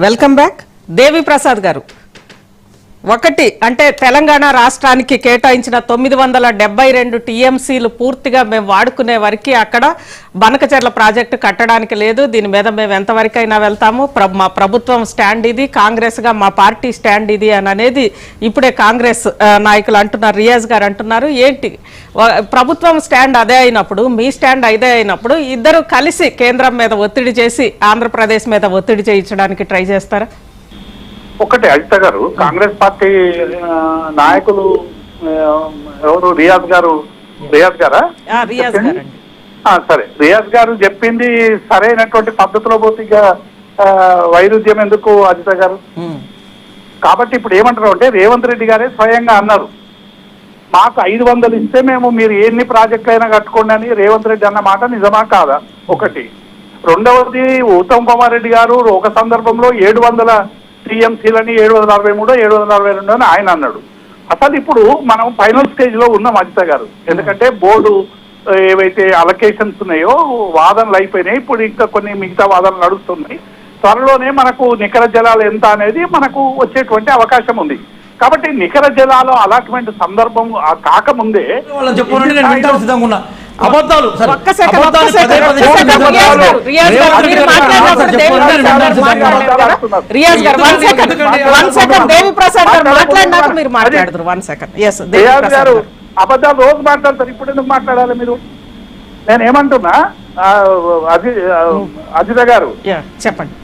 Welcome back. దేవి ప్రసాద్ గారు, ఒకటి అంటే తెలంగాణ రాష్ట్రానికి కేటాయించిన 972 టీఎంసీలు పూర్తిగా మేము వాడుకునే వరకు అక్కడ బనకచెర్ల ప్రాజెక్టు కట్టడానికి లేదు. దీని మీద మేము ఎంతవరకైనా వెళ్తాము. మా ప్రభుత్వం స్టాండ్ ఇది, కాంగ్రెస్గా మా పార్టీ స్టాండ్ ఇది అని అనేది ఇప్పుడే కాంగ్రెస్ నాయకులు అంటున్నారు. రియాజ్ గారు అంటున్నారు, ఏంటి ప్రభుత్వం స్టాండ్ అదే అయినప్పుడు మీ స్టాండ్ అదే అయినప్పుడు ఇద్దరు కలిసి కేంద్రం మీద ఒత్తిడి చేసి ఆంధ్రప్రదేశ్ మీద ఒత్తిడి చేయించడానికి ట్రై చేస్తారా? ఒకటి అజిత గారు, కాంగ్రెస్ పార్టీ నాయకులు ఎవరు రియాజ్ గారా? సరే, రియాజ్ గారు చెప్పింది సరైనటువంటి పద్ధతిలో పోతే ఇక వైరుధ్యం ఎందుకు అజిత గారు? కాబట్టి ఇప్పుడు ఏమంటారు అంటే, రేవంత్ రెడ్డి గారే స్వయంగా అన్నారు, మాకు 500 ఇస్తే మేము మీరు ఎన్ని ప్రాజెక్టులు అయినా కట్టుకోండి అని రేవంత్ రెడ్డి అన్న మాట నిజమా కాదా? ఒకటి. రెండవది, ఉత్తమ్ కుమార్ రెడ్డి గారు ఒక సందర్భంలో 700 టీఎంసీలని 763 762 అని ఆయన అన్నాడు. అసలు ఇప్పుడు మనం ఫైనల్ స్టేజ్ లో ఉన్నాం అజిత గారు. ఎందుకంటే బోర్డు ఏవైతే అలొకేషన్స్ ఉన్నాయో వాదనలు అయిపోయినాయి. ఇప్పుడు ఇంకా కొన్ని మిగతా వాదనలు నడుస్తున్నాయి. త్వరలోనే మనకు నికర జలాలు ఎంత అనేది మనకు వచ్చేటువంటి అవకాశం ఉంది. కాబట్టి నికర జలాలు అలాట్మెంట్ సందర్భం కాకముందే అబద్ధాలు రోజు మాట్లాడతారు, ఇప్పుడు ఎందుకు మాట్లాడాలి మీరు? నేనేమంటున్నా అజిత గారు, చెప్పండి.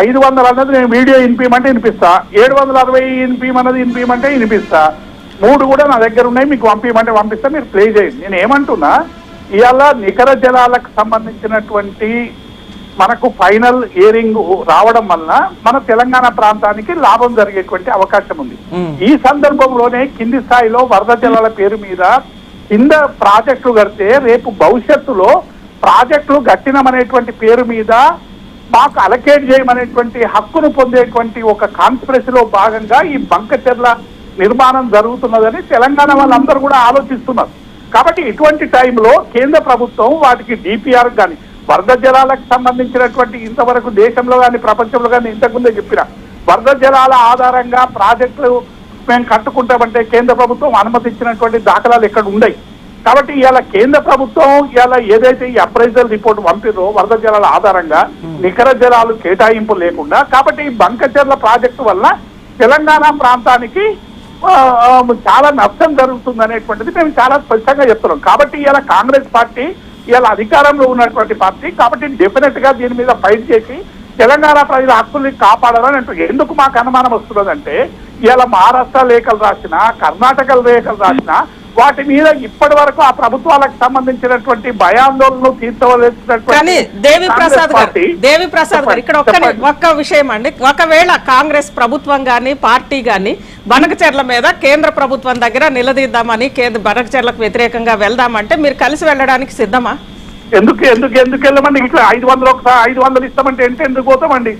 500 అన్నది నేను వీడియో వినిపించమంటే వినిపిస్తా, 760 వినిపించమంటే వినిపిస్తా, 3 కూడా నా దగ్గర ఉన్నాయి, మీకు పంపించమంటే పంపిస్తా, మీరు ప్లే చేయండి. నేను ఏమంటున్నా, ఇవాళ నికర జలాలకు సంబంధించినటువంటి మనకు ఫైనల్ హియరింగ్ రావడం వలన మన తెలంగాణ ప్రాంతానికి లాభం జరిగేటువంటి అవకాశం ఉంది. ఈ సందర్భంలోనే కింది స్థాయిలో వరద జలాల పేరు మీద కింద ప్రాజెక్టులు కడితే రేపు భవిష్యత్తులో ప్రాజెక్టులు కట్టినమనేటువంటి పేరు మీద మాకు అలకేట్ చేయమనేటువంటి హక్కును పొందేటువంటి ఒక కాన్స్పిరసీలో భాగంగా ఈ బంకచెర్ల నిర్మాణం జరుగుతున్నదని తెలంగాణ వాళ్ళందరూ కూడా ఆలోచిస్తున్నారు. కాబట్టి ఇటువంటి టైంలో కేంద్ర ప్రభుత్వం వాటికి డిపిఆర్ కానీ వరద జలాలకు సంబంధించినటువంటి ఇంతవరకు దేశంలో కానీ ప్రపంచంలో కానీ ఇంతకుముందే చెప్పిన వరద జలాల ఆధారంగా ప్రాజెక్టులు మేము కట్టుకుంటామంటే కేంద్ర ప్రభుత్వం అనుమతించినటువంటి దాఖలాలు ఎక్కడ ఉన్నాయి. కాబట్టి ఇవాళ కేంద్ర ప్రభుత్వం ఇవాళ ఏదైతే ఈ అప్రైజల్ రిపోర్ట్ పంపిరో వరద జలాల ఆధారంగా నికర జలాలు కేటాయింపు లేకుండా, కాబట్టి ఈ బంకచెర్ల ప్రాజెక్టు వల్ల తెలంగాణ ప్రాంతానికి చాలా నష్టం జరుగుతుంది అనేటువంటిది మేము చాలా స్పష్టంగా చెప్తున్నాం. కాబట్టి ఇవాళ కాంగ్రెస్ పార్టీ ఇవాళ అధికారంలో ఉన్నటువంటి పార్టీ, కాబట్టి డెఫినెట్ గా దీని మీద ఫైట్ చేసి తెలంగాణ ప్రజల హక్కుల్ని కాపాడాలని అంటారు. ఎందుకు మాకు అనుమానం వస్తున్నదంటే, ఇవాళ మహారాష్ట్ర లేఖలు రాసినా కర్ణాటక లేఖలు రాసినా వాటి మీద ఇప్పటి వరకు ఆ ప్రభుత్వాలకు సంబంధించినటువంటి భయాందోళనలు తీర్చవలసినటువంటి దేవి ప్రసాద్ గారు ఇక్కడ ఒక్క విషయం అండి. ఒకవేళ కాంగ్రెస్ ప్రభుత్వం గాని పార్టీ గాని బనకచెర్ల మీద కేంద్ర ప్రభుత్వం దగ్గర నిలదీద్దామని బనకచెర్లకు వ్యతిరేకంగా వెళ్దామంటే మీరు కలిసి వెళ్ళడానికి సిద్ధమా? ఎందుకు వెళ్ళమండి? ఇట్లా 500 ఇస్తామంటే ఎందుకు పోతామండి?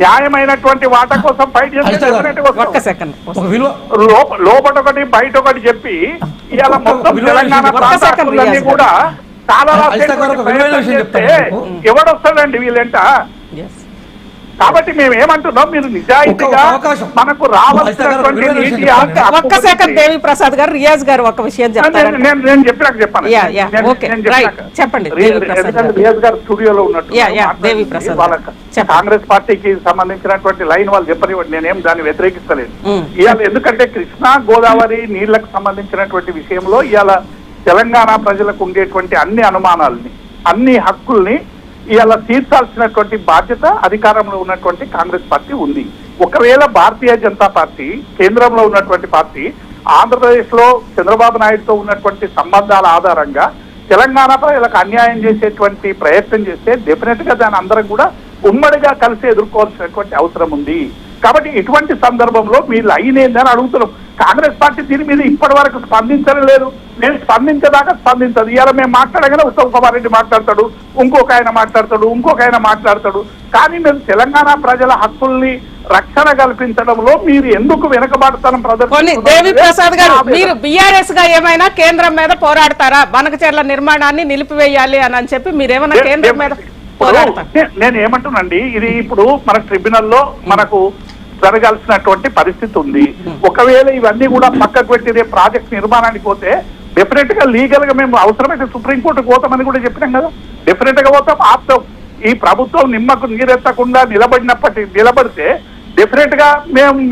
న్యాయమైనటువంటి వాటా కోసం ఫైట్ చేస్తే లోపల ఒకటి బయట ఒకటి చెప్పి ఇవాళ మొత్తం తెలంగాణ ప్రాంతాలన్నీ కూడా చాలా ఎవడొస్తాడండి వీళ్ళంట? కాబట్టి మేము ఏమంటున్నాం, మీరు నిజాయితీగా మనకు రావాల్సినటువంటి నీతి. ఒక్క సెకండ్ దేవి ప్రసాద్ గారు, రియాజ్ గారు ఒక విషయం చెప్తారు. నేను చెప్పినాక చెప్పండి. రియాజ్ గారు స్టూడియోలో ఉన్నట్టు కాంగ్రెస్ పార్టీకి సంబంధించినటువంటి లైన్ వాళ్ళు చెప్పనివ్వండి, నేనేం దాన్ని వ్యతిరేకిస్తలేదు. ఇవాళ ఎందుకంటే కృష్ణా గోదావరి నీళ్లకు సంబంధించినటువంటి విషయంలో ఇవాళ తెలంగాణ ప్రజలకు ఉండేటువంటి అన్ని అనుమానాలని అన్ని హక్కుల్ని ఇవాళ తీర్చాల్సినటువంటి బాధ్యత అధికారంలో ఉన్నటువంటి కాంగ్రెస్ పార్టీ ఉంది. ఒకవేళ భారతీయ జనతా పార్టీ కేంద్రంలో ఉన్నటువంటి పార్టీ ఆంధ్రప్రదేశ్ లో చంద్రబాబు నాయుడుతో ఉన్నటువంటి సంబంధాల ఆధారంగా తెలంగాణ ప్రజలకు అన్యాయం చేసేటువంటి ప్రయత్నం చేస్తే డెఫినెట్ గా దాని అందరం కూడా ఉమ్మడిగా కలిసి ఎదుర్కోవాల్సినటువంటి అవసరం ఉంది. కాబట్టి ఇటువంటి సందర్భంలో మీ లైన్ ఏందని అడుగుతున్నాం. కాంగ్రెస్ పార్టీ దీని మీద ఇప్పటి వరకు స్పందించడం లేదు. నేను స్పందించేదాకా స్పందించదు. ఇవాళ మేము మాట్లాడగానే ఉత్తమ్ కుమార్ రెడ్డి మాట్లాడతాడు, ఇంకొక ఆయన మాట్లాడతాడు. కానీ మేము తెలంగాణ ప్రజల హక్కుల్ని రక్షణ కల్పించడంలో మీరు ఎందుకు వెనకబాటుతనం ప్రదర్శించారు? దేవి ప్రసాద్ గారు, మీరు బీఆర్ఎస్ గా ఏమైనా కేంద్రం మీద పోరాడతారా? బనకచెర్ల నిర్మాణాన్ని నిలిపివేయాలి అని చెప్పి మీరేమైనా కేంద్రం మీద పోరాడతారు. నేను ఏమంటున్నాండి, ఇది ఇప్పుడు మన ట్రిబ్యునల్లో మనకు జరగాల్సినటువంటి పరిస్థితి ఉంది. ఒకవేళ ఇవన్నీ కూడా పక్కకు పెట్టి రేపు ప్రాజెక్ట్ నిర్మాణానికి పోతే డెఫినెట్ గా లీగల్ గా మేము అవసరమైతే సుప్రీంకోర్టుకు పోతామని కూడా చెప్పినాం కదా. డెఫినెట్ గా పోతాం. ఆప్తాం. ఈ ప్రభుత్వం నిమ్మకు నీరెత్తకుండా నిలబడితే డెఫినెట్ గా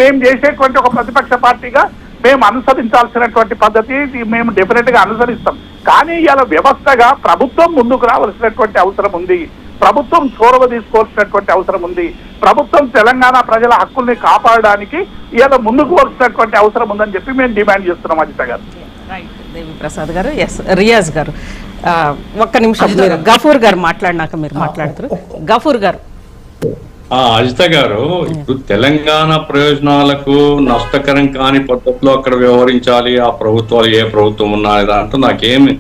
మేము చేసేటువంటి ఒక ప్రతిపక్ష పార్టీగా మేము అనుసరించాల్సినటువంటి పద్ధతి మేము డెఫినెట్ గా అనుసరిస్తాం. కానీ ఇలా వ్యవస్థగా ప్రభుత్వం ముందుకు రావాల్సినటువంటి అవసరం ఉంది. ప్రభుత్వం చొరవ తీసుకోవాల్సినటువంటి అవసరం ఉంది. ప్రభుత్వం తెలంగాణ ప్రజల హక్కుల్ని కాపాడడానికి ఇలా ముందుకు వస్తున్నటువంటి అవసరం ఉందని చెప్పి మేము డిమాండ్ చేస్తున్నాం. అజిత గారు. దేవి ప్రసాద్ గారు. ఎస్ రియాజ్ గారు ఒక్క నిమిషం, మీరు గఫూర్ గారు మాట్లాడినాక మీరు మాట్లాడుతారు. గఫూర్ గారు. అజిత గారు, ఇప్పుడు తెలంగాణ ప్రయోజనాలకు నష్టకరం కాని పద్ధతిలో అక్కడ వ్యవహరించాలి. ఆ ప్రభుత్వాలు ఏ ప్రభుత్వం ఉన్నా దాంట్లో నాకేమి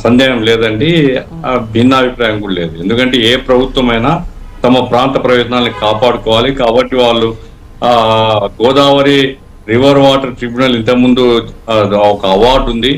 సందేహం లేదండి. భిన్నాభిప్రాయం కూడా లేదు. ఎందుకంటే ఏ ప్రభుత్వమైనా తమ ప్రాంత ప్రయోజనాలను కాపాడుకోవాలి. కాబట్టి వాళ్ళు గోదావరి రివర్ వాటర్ ట్రిబ్యునల్ ఇంతకుముందు ఒక అవార్డు ఉంది.